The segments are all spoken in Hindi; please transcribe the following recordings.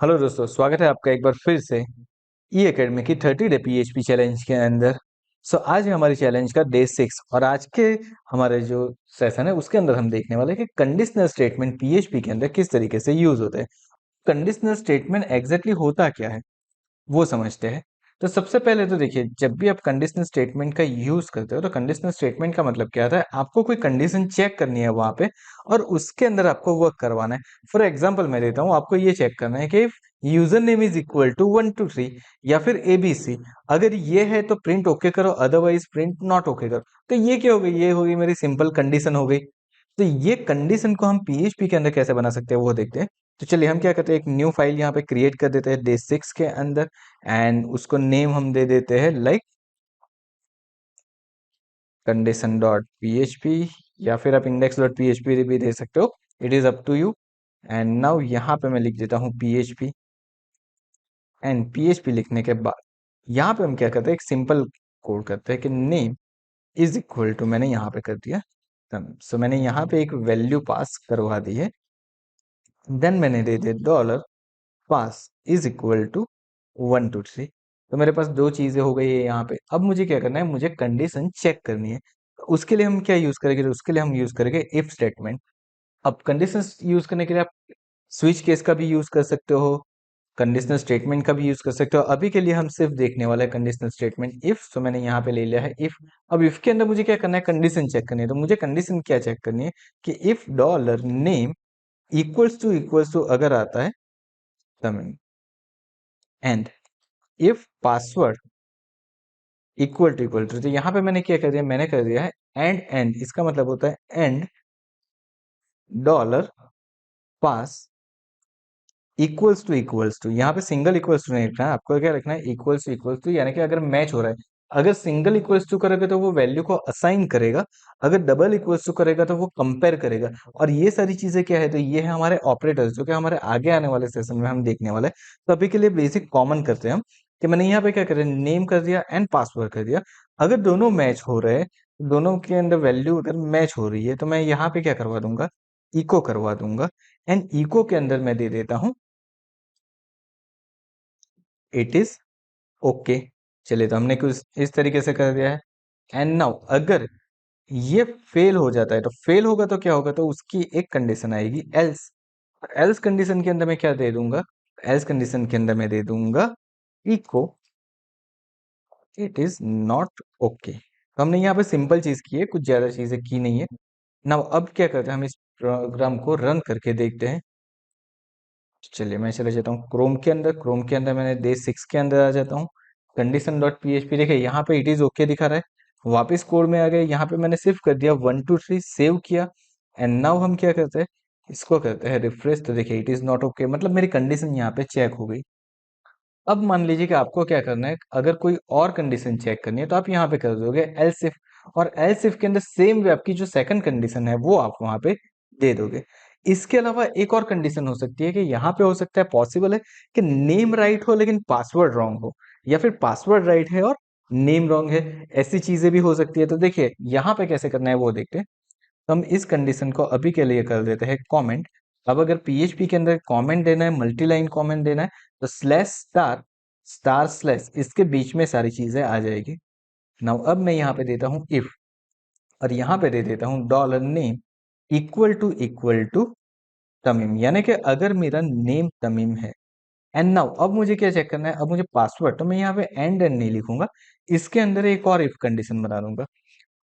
हेलो दोस्तों, स्वागत है आपका एक बार फिर से ई एकेडमी की 30 डे पीएचपी चैलेंज के अंदर। आज है हमारी चैलेंज का डे 6 और आज के हमारे जो सेशन है उसके अंदर हम देखने वाले हैं कि कंडीशनल स्टेटमेंट पीएचपी के अंदर किस तरीके से यूज होते हैं। कंडीशनल स्टेटमेंट एग्जैक्टली होता क्या है वो समझते हैं। तो सबसे पहले तो देखिए, जब भी आप कंडीशनल स्टेटमेंट का यूज करते हो तो कंडीशनल स्टेटमेंट का मतलब क्या होता है, आपको कोई कंडीशन चेक करनी है वहां पे और उसके अंदर आपको वर्क करवाना है। फॉर एग्जांपल मैं देता हूं, आपको ये चेक करना है कि user name is equal to 123 या फिर एबीसी। अगर ये है तो प्रिंट ओके करो, अदरवाइज प्रिंट नॉट ओके करो। तो ये क्या हो गई, ये हो गई मेरी सिंपल कंडीशन हो गई। तो ये कंडीशन को हम पीएचपी के अंदर कैसे बना सकते हैं वो देखते हैं। तो चलिए हम क्या करते हैं, एक न्यू फाइल यहाँ पे क्रिएट कर देते हैं डे 6 के अंदर एंड उसको नेम हम दे देते हैं लाइक कंडीशन डॉट पीएचपी या फिर आप इंडेक्स डॉट पीएचपी भी दे सकते हो, it is up to you. And now यहाँ पे मैं लिख देता हूँ पीएचपी एंड पीएचपी लिखने के बाद यहाँ पे हम क्या करते हैं, एक सिंपल कोड करते हैं कि नेम इज इक्वल टू, मैंने यहाँ पे कर दिया। सो मैंने यहाँ पे एक वैल्यू पास करवा दी है। देन मैंने दे दिया dollar pass is equal to 123। तो मेरे पास दो चीजें हो गई है यहाँ पे। अब मुझे क्या करना है, मुझे कंडीशन चेक करनी है। तो उसके लिए हम क्या यूज करेंगे, तो उसके लिए हम यूज करेंगे इफ स्टेटमेंट। अब कंडीशन यूज करने के लिए आप स्विच केस का भी यूज कर सकते हो, कंडीशनल स्टेटमेंट का भी यूज कर सकते हो। अभी के लिए हम सिर्फ देखने वाला है कंडीशनल स्टेटमेंट इफ। तो मैंने यहाँ पे ले लिया है इफ। अब इफ के अंदर मुझे क्या करना है, कंडीशन चेक करनी है। तो मुझे कंडीशन क्या चेक करनी है कि if dollar name equals to अगर आता है तब, and if password equal to, तो यहाँ पे मैंने क्या कर दिया, मैंने कर दिया है एंड इसका मतलब होता है and dollar pass equals to. यहाँ पे सिंगल इक्वल्स टू नहीं लिखना है आपको, क्या रखना है इक्वल्स टू, यानी कि अगर मैच हो रहा है। अगर सिंगल इक्वल्स टू करोगे तो वो वैल्यू को असाइन करेगा, अगर डबल इक्वल्स टू करेगा तो वो कंपेयर करेगा। और ये सारी चीजें क्या है, तो ये है हमारे ऑपरेटर्स जो कि हमारे आगे आने वाले सेशन में हम देखने वाले हैं। तो अभी के लिए बेसिक कॉमन करते हैं हम, कि मैंने यहाँ पे क्या कर दिया, नेम कर दिया एंड पासवर्ड कर दिया। अगर दोनों मैच हो रहे हैं, दोनों के अंदर वैल्यू अगर मैच हो रही है, तो मैं यहाँ पे क्या करवा दूंगा, इको करवा दूंगा। एंड इको के अंदर मैं दे देता हूँ इट इज ओके। चलिए, तो हमने कुछ इस तरीके से कर दिया है। एंड नाउ अगर ये फेल हो जाता है, तो फेल होगा तो क्या होगा, तो उसकी एक कंडीशन आएगी एल्स। एल्स कंडीशन के अंदर मैं क्या दे दूंगा, एल्स कंडीशन के अंदर मैं दे दूंगा echo it is not okay. तो हमने यहाँ पे सिंपल चीज की है, कुछ ज्यादा चीजें की नहीं है। नाउ अब क्या करते हैं, हम इस प्रोग्राम को रन करके देखते हैं। चलिए मैं चले जाता हूँ क्रोम के अंदर। क्रोम के अंदर मैंने डे 6 के अंदर आ जाता हूँ। कंडीशन डॉट पीएचपी, देखिए यहाँ पे इट इज ओके दिखा रहा है। वापस कोड में आ गए, यहाँ पे मैंने सिर्फ कर दिया 123 सेव किया। एंड नाउ हम क्या करते हैं, इसको करते हैं रिफ्रेश। तो देखिए इट इज नॉट ओके, मतलब मेरी कंडीशन यहाँ पे चेक हो गई। अब मान लीजिए कि आपको क्या करना है, अगर कोई और कंडीशन चेक करनी है तो आप यहाँ पे कर दोगे एल्स इफ। और एल्स इफ के अंदर सेम वे आपकी जो सेकंड कंडीशन है वो आप वहां पे दे दोगे। इसके अलावा एक और कंडीशन हो सकती है कि यहाँ पे हो सकता है, पॉसिबल है कि नेम राइट हो लेकिन पासवर्ड रॉन्ग हो, या फिर पासवर्ड राइट है और नेम रॉन्ग है। ऐसी चीजें भी हो सकती है। तो देखिए यहाँ पे कैसे करना है वो देखते हैं। तो हम इस कंडीशन को अभी के लिए कर देते हैं कमेंट। अब अगर पीएचपी के अंदर कमेंट देना है, मल्टी लाइन कमेंट देना है, तो स्लैश स्टार स्टार स्लैश इसके बीच में सारी चीजें आ जाएगी। नाउ अब मैं यहाँ पे देता हूँ इफ, और यहाँ पे दे देता हूँ dollar name equal to Tamim, यानी कि अगर मेरा नेम तमीम है। एंड नाउ अब मुझे क्या चेक करना है, अब मुझे पासवर्ड, तो मैं यहाँ पे एंड नहीं लिखूंगा, इसके अंदर एक और इफ कंडीशन बना दूंगा।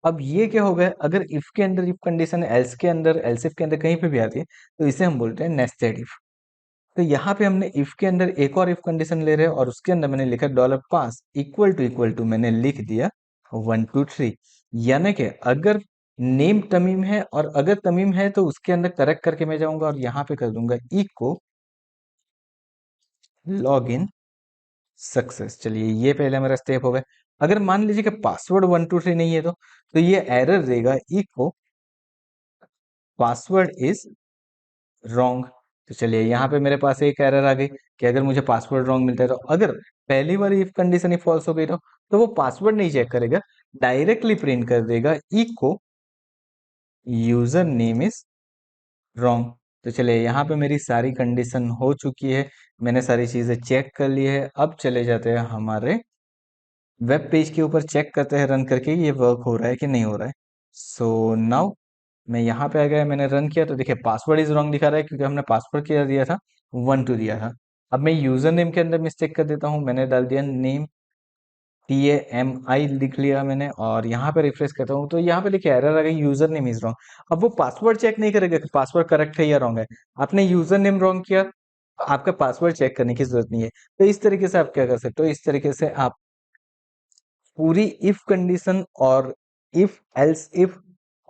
अब ये क्या हो गया, अगर इफ के अंदर इफ कंडीशन एल्स के अंदर एल्स इफ के अंदर कहीं पे भी आती है तो इसे हम बोलते हैं नेस्टेड इफ। तो यहाँ पे हमने इफ के अंदर एक और इफ कंडीशन ले रहे हैं और उसके अंदर मैंने लिखा डॉलर पास इक्वल टू मैंने लिख दिया 123। यानी कि अगर नेम तमीम है और अगर तमीम है तो उसके अंदर करेक्ट करके मैं जाऊंगा और यहाँ पे कर दूंगा इको लॉग इन सक्सेस। चलिए ये पहले मेरा स्टेप हो गया। अगर मान लीजिए कि पासवर्ड 123 नहीं है तो ये एरर देगा इको पासवर्ड इज रॉन्ग। तो चलिए यहाँ पे मेरे पास एक एरर आ गई कि अगर मुझे पासवर्ड रॉन्ग मिलता है, तो अगर पहली वाली इफ कंडीशन ही फॉल्स हो गई तो वो पासवर्ड नहीं चेक करेगा, डायरेक्टली प्रिंट कर देगा echo user name is wrong. तो चलिए यहाँ पे मेरी सारी कंडीशन हो चुकी है, मैंने सारी चीज़ें चेक कर ली है। अब चले जाते हैं हमारे वेब पेज के ऊपर, चेक करते हैं रन करके ये वर्क हो रहा है कि नहीं हो रहा है। सो नाउ मैं यहाँ पे आ गया, मैंने रन किया तो देखिए पासवर्ड इज रॉन्ग दिखा रहा है, क्योंकि हमने पासवर्ड क्या दिया था, 1 2 दिया था। अब मैं यूजर नेम के अंदर मिस्टेक कर देता हूँ, मैंने डाल दिया नेम, TAMI लिख लिया मैंने, और यहाँ पे रिफ्रेश करता हूँ तो यहाँ पे देखिए एरर आ गई, यूजर नेम इज रॉन्ग। अब वो पासवर्ड चेक नहीं करेगा कि पासवर्ड करेक्ट है या रॉन्ग है, आपने यूजर नेम रॉन्ग किया, आपका पासवर्ड चेक करने की जरूरत नहीं है। तो इस तरीके से आप क्या कर सकते हो, इस तरीके से आप पूरी इफ कंडीशन और इफ एल्स इफ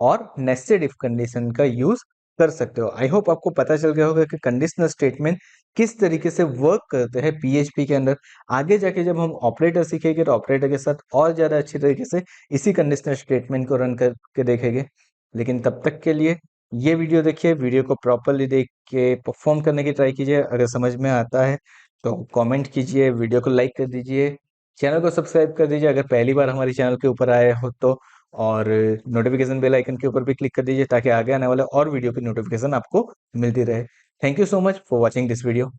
और नेस्टेड इफ कंडीशन का यूज कर सकते हो। आई होप आपको पता चल गया होगा कि कंडीशनल स्टेटमेंट किस तरीके से वर्क करते हैं पीएचपी के अंदर। आगे जाके जब हम ऑपरेटर सीखेंगे तो ऑपरेटर के साथ और ज्यादा अच्छी तरीके से इसी कंडीशनल स्टेटमेंट को रन करके देखेंगे। लेकिन तब तक के लिए ये वीडियो देखिए, वीडियो को प्रॉपरली देख के परफॉर्म करने की ट्राई कीजिए। अगर समझ में आता है तो कमेंट कीजिए, वीडियो को लाइक कर दीजिए, चैनल को सब्सक्राइब कर दीजिए अगर पहली बार हमारे चैनल के ऊपर आए हो तो, और नोटिफिकेशन बेल आइकन के ऊपर भी क्लिक कर दीजिए ताकि आगे आने वाले और वीडियो की नोटिफिकेशन आपको मिलती रहे। Thank you so much for watching this video.